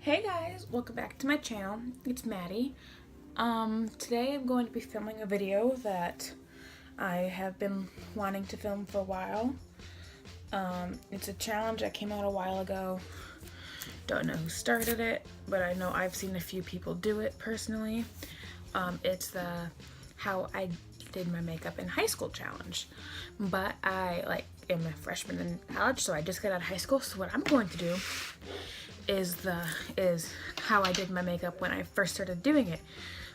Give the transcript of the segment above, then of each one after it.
Hey guys, welcome back to my channel. It's Maddie. Today I'm going to be filming a video that I have been wanting to film for a while. It's a challenge that came out a while ago. Don't know who started it, but I know I've seen a few people do it personally. It's the how I did my makeup in high school challenge. But I am a freshman in college, so I just got out of high school. So what I'm going to do is how I did my makeup when I first started doing it,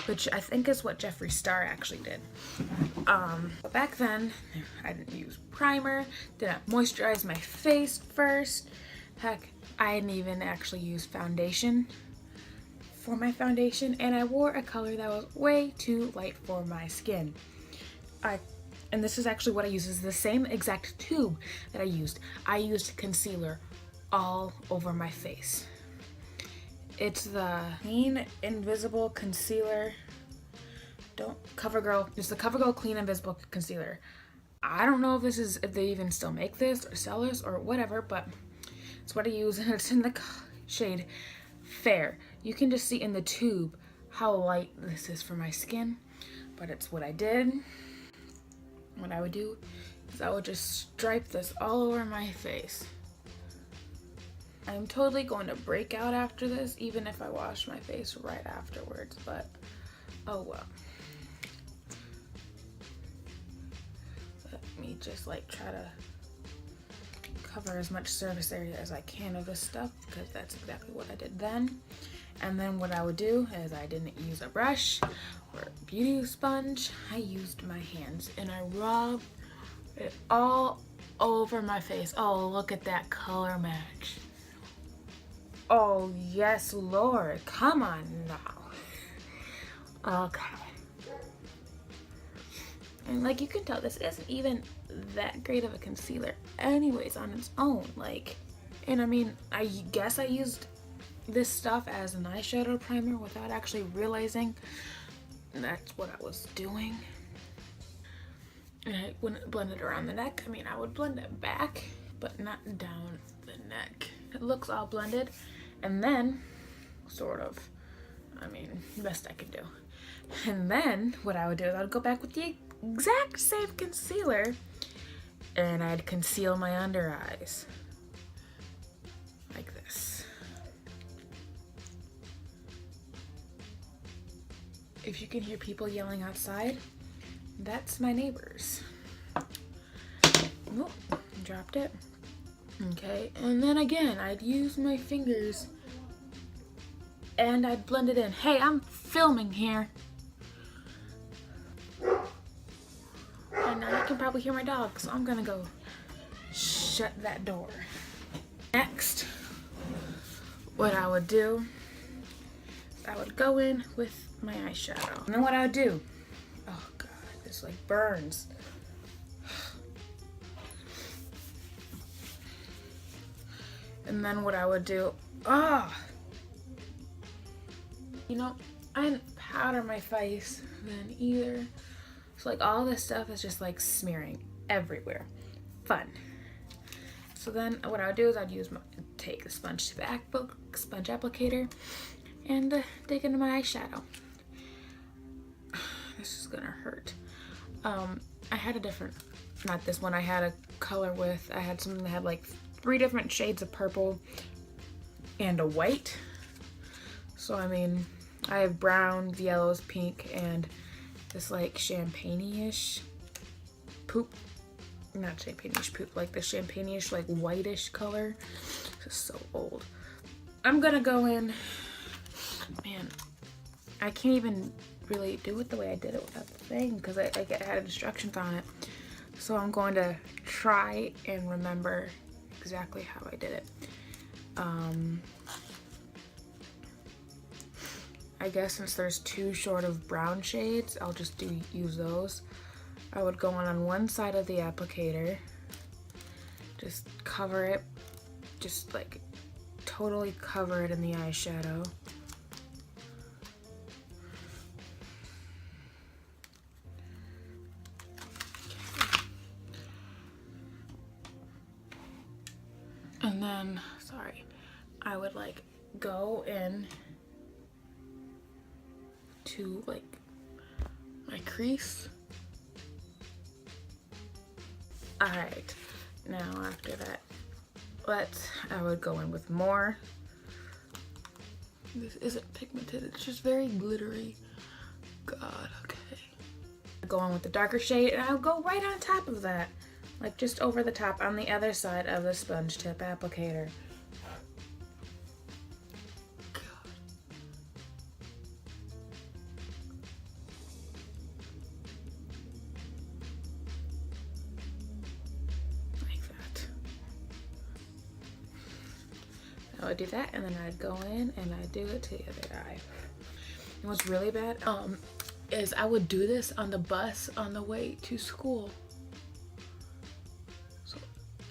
which I think is what Jeffree Star actually did. But back then, I didn't use primer, didn't moisturize my face first. Heck, I didn't even actually use foundation for my foundation, and I wore a color that was way too light for my skin. And this is actually what I use, is the same exact tube that I used. I used concealer all over my face. It's the Clean Invisible Concealer. It's the CoverGirl Clean Invisible Concealer. I don't know if they even still make this or sell this or whatever, but it's what I use, and it's in the shade Fair. You can just see in the tube how light this is for my skin, but it's what I did. What I would do is I would just stripe this all over my face. I'm totally going to break out after this, even if I wash my face right afterwards, but oh well. Let me just try to cover as much surface area as I can of this stuff, because that's exactly what I did then. And then what I would do is I didn't use a brush or a beauty sponge. I used my hands and I rubbed it all over my face. Oh, look at that color match. Oh, yes, Lord. Come on now. Okay. And you can tell this isn't even that great of a concealer anyways on its own. And I mean, I guess I used this stuff as an eyeshadow primer without actually realizing that's what I was doing. And I wouldn't blend it around the neck. I mean, I would blend it back, but not down the neck. It looks all blended, and then best I could do. And then what I would do is I would go back with the exact same concealer and I'd conceal my under eyes like this. If you can hear people yelling outside, that's my neighbors. Oh, dropped it. Okay, and then again, I'd use my fingers and I'd blend it in. Hey, I'm filming here. And now you can probably hear my dog, so I'm gonna go shut that door. Next, what I would do, I would go in with my eyeshadow. And then what I would do, oh God, this burns. And then what I would do, I didn't powder my face then either. So all this stuff is just smearing everywhere. Fun. So then what I would do is I'd take a sponge applicator and dig into my eyeshadow. This is gonna hurt. I had not this one, I had a color I had something that had 3 different shades of purple and a white. So I mean, I have browns, yellows, pink, and this champagne-ish poop. Not champagne-ish poop, the champagne-ish whitish color. This is so old. I'm gonna go in, man, I can't even really do it the way I did it without the thing, because I had instructions on it. So I'm going to try and remember exactly how I did it. I guess since there's 2 short of brown shades, I'll just use those. I would go on one side of the applicator, just cover it, just totally cover it in the eyeshadow. And then, I would go in to like my crease. Alright, now after that, I would go in with more. This isn't pigmented, it's just very glittery. God, okay. Go on with the darker shade, and I'll go right on top of that. Like just over the top on the other side of the sponge tip applicator. God. Like that. I would do that, and then I'd go in and I'd do it to the other eye. And what's really bad is I would do this on the bus on the way to school. So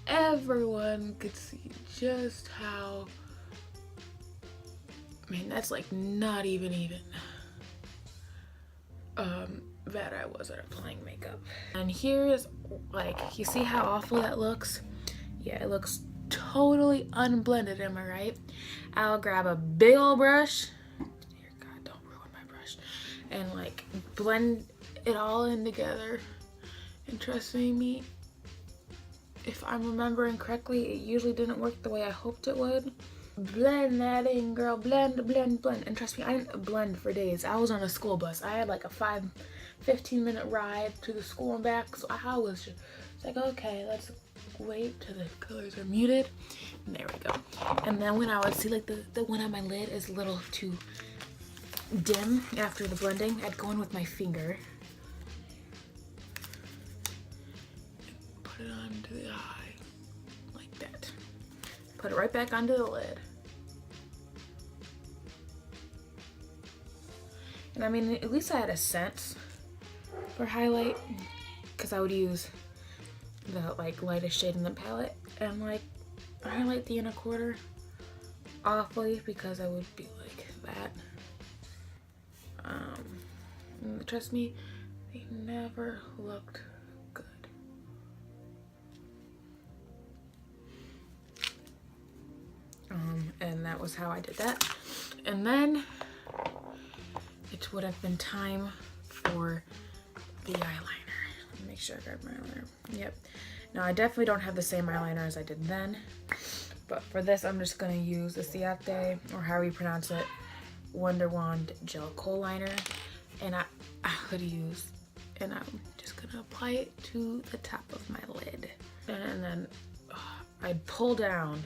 everyone could see just how, I mean, that's like not even bad I was at applying makeup. And here's like, you see how awful that looks? Yeah, it looks totally unblended, am I right? I'll grab a big old brush. Dear God, don't ruin my brush. And like blend it all in together. And trust me, if I'm remembering correctly, it usually didn't work the way I hoped it would. Blend that in, girl. Blend, blend, blend. And trust me, I didn't blend for days. I was on a school bus. I had like a 15-minute ride to the school and back. So I was just like, okay, let's wait till the colors are muted. And there we go. And then when I would see like the one on my lid is a little too dim after the blending, I'd go in with my finger. Put it onto the eye. Like that. Put it right back onto the lid. And I mean, at least I had a sense for highlight, because I would use the like lightest shade in the palette and like highlight the inner quarter awfully, because I would be like that. And trust me, they never looked good. And that was how I did that. And then it would have been time for the eyeliner. Let me make sure I grabbed my eyeliner. Yep. Now I definitely don't have the same eyeliner as I did then, but for this I'm just gonna use the Ciate, or however you pronounce it, Wonder Wand Gel Kohl Liner, and I could use, and I'm just gonna apply it to the top of my lid, and then I'd pull down.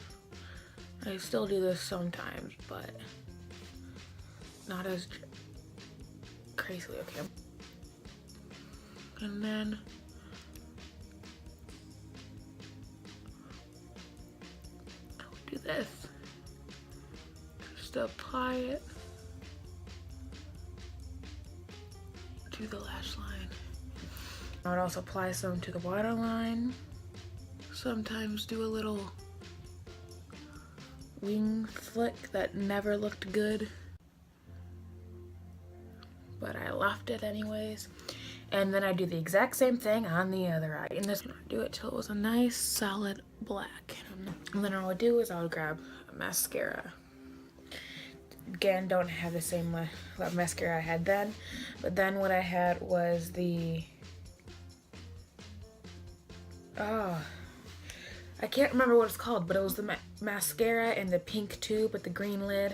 I still do this sometimes, but not as crazily. Okay. And then I would do this. Just apply it to the lash line. I would also apply some to the waterline. Sometimes do a little wing flick that never looked good, but I left it anyways. And then I do the exact same thing on the other eye. And this one, I do it till it was a nice solid black. And then all I would do is I would grab a mascara. Again, don't have the same mascara I had then, but then what I had was the, I can't remember what it's called, but it was the mascara in the pink tube with the green lid.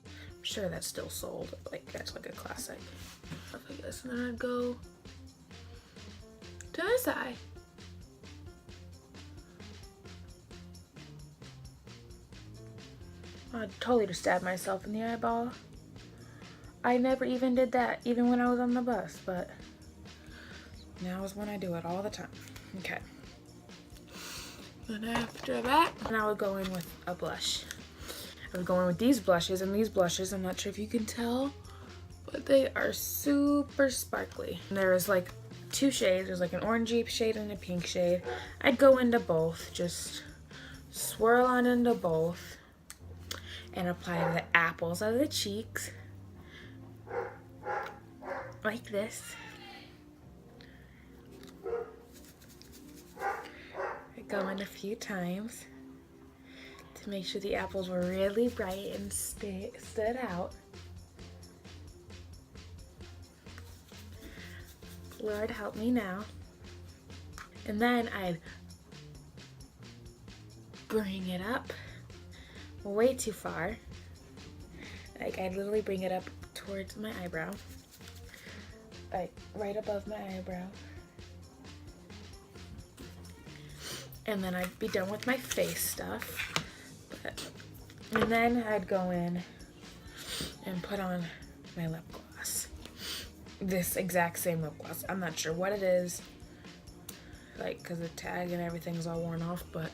I'm sure that's still sold. Like, that's like a classic. Stuff like this. And then I'd go to this eye. I'd totally just stab myself in the eyeball. I never even did that, even when I was on the bus, but now is when I do it all the time. Okay. And after that, I would go in with a blush. I would go in with these blushes, and these blushes, I'm not sure if you can tell, but they are super sparkly. And there's like two shades. There's like an orangey shade and a pink shade. I'd go into both, just swirl on into both, and apply the apples of the cheeks, like this. I go in a few times. to make sure the apples were really bright and stood out. Lord help me now. And then I'd bring it up way too far. Like, I'd literally bring it up towards my eyebrow. Like, right above my eyebrow. And then I'd be done with my face stuff. And then I'd go in and put on my lip gloss. This exact same lip gloss. I'm not sure what it is. Like, because the tag and everything's all worn off, but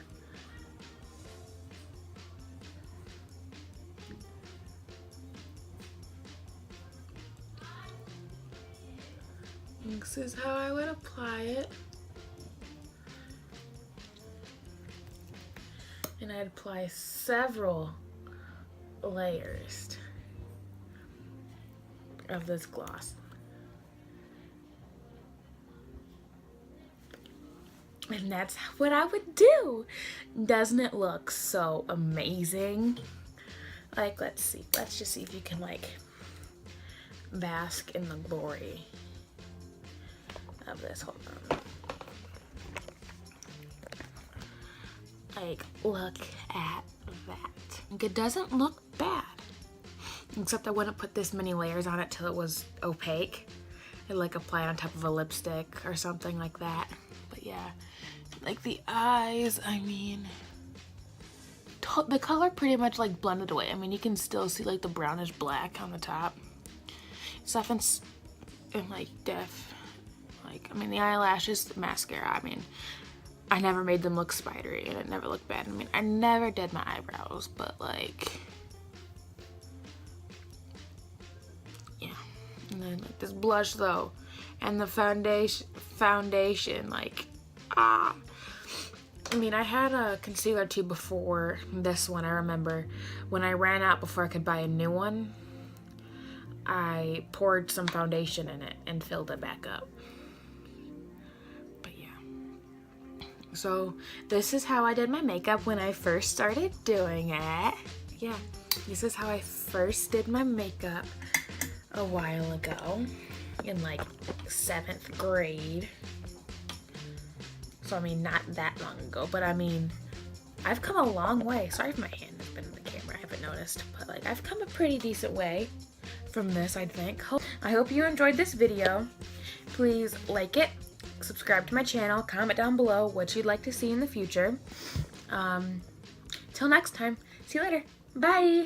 this is how I would apply it. And I'd apply several layers of this gloss. And that's what I would do. Doesn't it look so amazing? Like, let's see. Let's just see if you can, like, bask in the glory of this. Hold on. Like, look at that. Like, it doesn't look bad. Except I wouldn't put this many layers on it till it was opaque. I'd like apply it on top of a lipstick or something like that. But yeah, like the eyes, I mean, the color pretty much like blended away. I mean, you can still see like the brownish black on the top. Stuff and like like, I mean, the eyelashes, the mascara, I mean, I never made them look spidery and it never looked bad. I mean, I never did my eyebrows, but like, yeah. And then like this blush though, and the foundation, like, I mean, I had a concealer too before this one. I remember when I ran out before I could buy a new one, I poured some foundation in it and filled it back up. But yeah. So this is how I did my makeup when I first started doing it. Yeah, this is how I first did my makeup a while ago in like 7th grade. So I mean, not that long ago, but I mean, I've come a long way. Sorry if my hand has been in the camera, I haven't noticed, but like, I've come a pretty decent way from this, I think. I hope you enjoyed this video. Please like it, subscribe to my channel, comment down below what you'd like to see in the future. Till next time, see you later. Bye.